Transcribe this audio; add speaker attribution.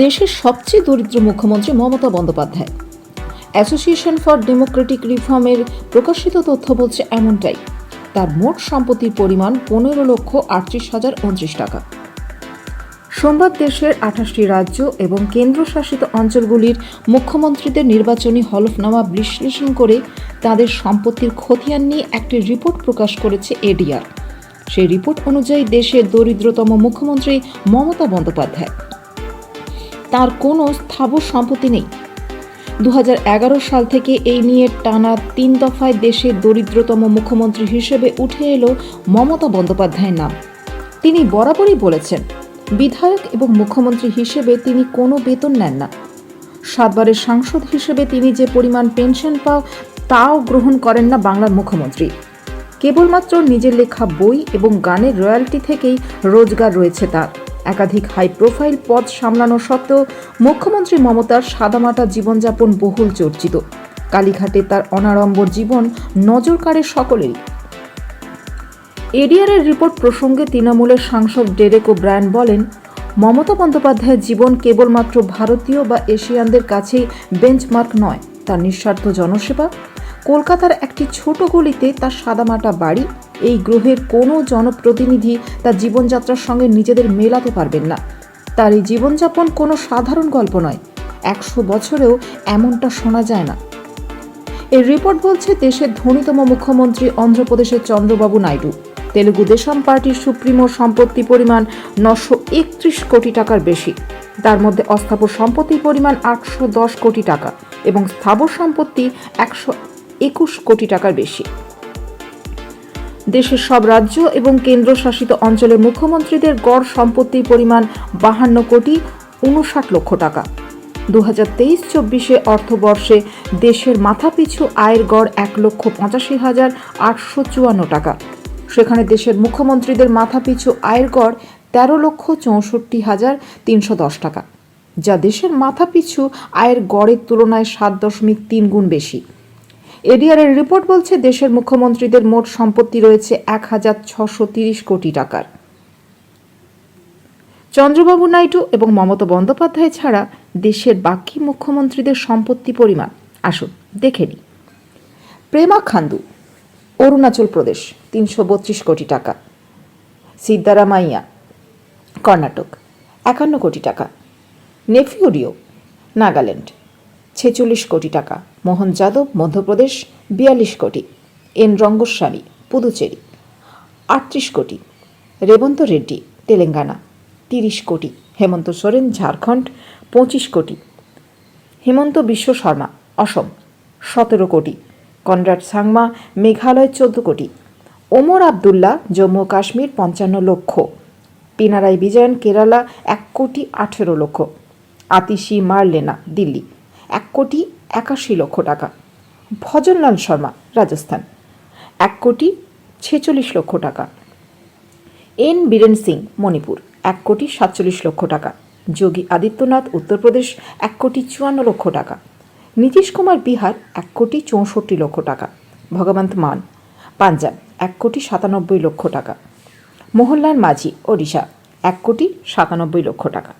Speaker 1: দেশের সবচেয়ে দরিদ্র মুখ্যমন্ত্রী Mamata Bandyopadhyay. Association for democratic রিফর্মের প্রকাশিত তথ্য বলছে এমনটাই। তার মোট সম্পত্তির পরিমাণ 15,38,029 টাকা। সোমবার দেশের 28টি রাজ্য এবং কেন্দ্রশাসিত অঞ্চলগুলির মুখ্যমন্ত্রীদের নির্বাচনী হলফনামা বিশ্লেষণ করে তাদের সম্পত্তির খতিয়ান নিয়ে একটি রিপোর্ট প্রকাশ করেছে এডিআর। সেই রিপোর্ট অনুযায়ী দেশের দরিদ্রতম মুখ্যমন্ত্রী মমতা বন্দ্যোপাধ্যায়। তার কোনো স্থাবর সম্পত্তি নেই। 2011 সাল থেকে এই নিয়ে টানা 3 দফায় দেশের দরিদ্রতম মুখ্যমন্ত্রী হিসেবে উঠে এলো মমতা বন্দ্যোপাধ্যায়ের নাম। তিনি বরাবরই বলেছেন, বিধায়ক এবং মুখ্যমন্ত্রী হিসেবে তিনি কোনো বেতন নেন না। 7 বারের সাংসদ হিসেবে তিনি যে পরিমাণ পেনশন পাও তাও গ্রহণ করেন না বাংলার মুখ্যমন্ত্রী। কেবলমাত্র নিজের লেখা বই এবং গানের রয়্যালটি থেকেই রোজগার রয়েছে তার। একাধিক হাই প্রোফাইল পদ সামলানো সত্ত্বেও মুখ্যমন্ত্রী মমতার সাদামাটা জীবনযাপন বহুল চর্চিত। কালীঘাটে তার অনাড়ম্বর জীবন নজর কাড়ে সকলেরই। এডিআরের রিপোর্ট প্রসঙ্গে তৃণমূলের সাংসদ ডেরেক ওব্রায়ান বলেন, মমতা বন্দ্যোপাধ্যায়ের জীবন কেবলমাত্র ভারতীয় বা এশিয়ানদের কাছেই বেঞ্চমার্ক নয়। তার নিঃস্বার্থ জনসেবা, কলকাতার একটি ছোট গলিতে তার সাদামাটা বাড়ি, এই গ্রহের কোনো জনপ্রতিনিধি তার জীবনযাত্রার সঙ্গে নিজেদের মেলাতে পারবেন না। তার এই জীবনযাপন কোনো সাধারণ গল্প নয়। 100 বছরেও এমনটা শোনা যায় না। এই রিপোর্ট বলছে দেশের ধনীতম মুখ্যমন্ত্রী অন্ধ্রপ্রদেশের চন্দ্রবাবু নাইডু। তেলুগু দেশম পার্টির সুপ্রিমোর সম্পত্তি পরিমাণ 931 কোটি টাকার বেশি। তার মধ্যে অস্থাবর সম্পত্তির পরিমাণ 810 কোটি টাকা এবং স্থাবর সম্পত্তি 121 কোটি টাকার বেশি। দেশের সব রাজ্য এবং কেন্দ্রশাসিত অঞ্চলের মুখ্যমন্ত্রীদের গড় সম্পত্তির পরিমাণ 52 কোটি 59 লক্ষ টাকা। 2023-24 অর্থবর্ষে দেশের মাথাপিছু আয়ের গড় 1,85,854 টাকা। সেখানে দেশের মুখ্যমন্ত্রীদের মাথাপিছু আয়ের গড় 13,64,310 টাকা, যা দেশের মাথাপিছু আয়ের গড়ের তুলনায় 7.3 গুণ বেশি। এডিআরের রিপোর্ট বলছে দেশের মুখ্যমন্ত্রীদের মোট সম্পত্তি রয়েছে 1,630 কোটি টাকার। চন্দ্রবাবু নাইডু এবং মমতা বন্দ্যোপাধ্যায় ছাড়া দেশের বাকি মুখ্যমন্ত্রীদের সম্পত্তি পরিমাণ আসুন দেখে নিই। প্রেমা খান্দু, অরুণাচল প্রদেশ 332 কোটি টাকা। সিদ্দারামাইয়া, কর্ণাটক 51 কোটি টাকা। নেফিউরিও, নাগাল্যান্ড 46 কোটি টাকা। মোহন যাদব, মধ্যপ্রদেশ 42 কোটি। এন রঙ্গস্বামী, পুদুচেরি 38 কোটি। রেবন্ত রেড্ডি, তেলেঙ্গানা 30 কোটি। হেমন্ত সোরেন, ঝাড়খণ্ড 25 কোটি। হেমন্ত বিশ্ব শর্মা, অসম 17 কোটি। কনরাড সাংমা, মেঘালয় 14 কোটি। ওমর আবদুল্লাহ, জম্মু কাশ্মীর 55 লক্ষ। পিনারাই বিজয়ন, কেরালা 1 কোটি 18 লক্ষ। আতিশি মারলেনা, দিল্লি 1 কোটি 81 লক্ষ টাকা। ভজনলাল শর্মা, রাজস্থান 1 কোটি 46 লক্ষ টাকা। এন বীরেন সিং, মণিপুর 1 কোটি 47 লক্ষ টাকা। যোগী আদিত্যনাথ, উত্তরপ্রদেশ 1 কোটি 54 লক্ষ টাকা। নীতিশ কুমার, বিহার 1 কোটি 64 লক্ষ টাকা। ভগবন্ত মান, পাঞ্জাব 1 কোটি 97 লক্ষ টাকা। মোহনলাল মাঝি, ওড়িশা 1 কোটি 97 লক্ষ টাকা।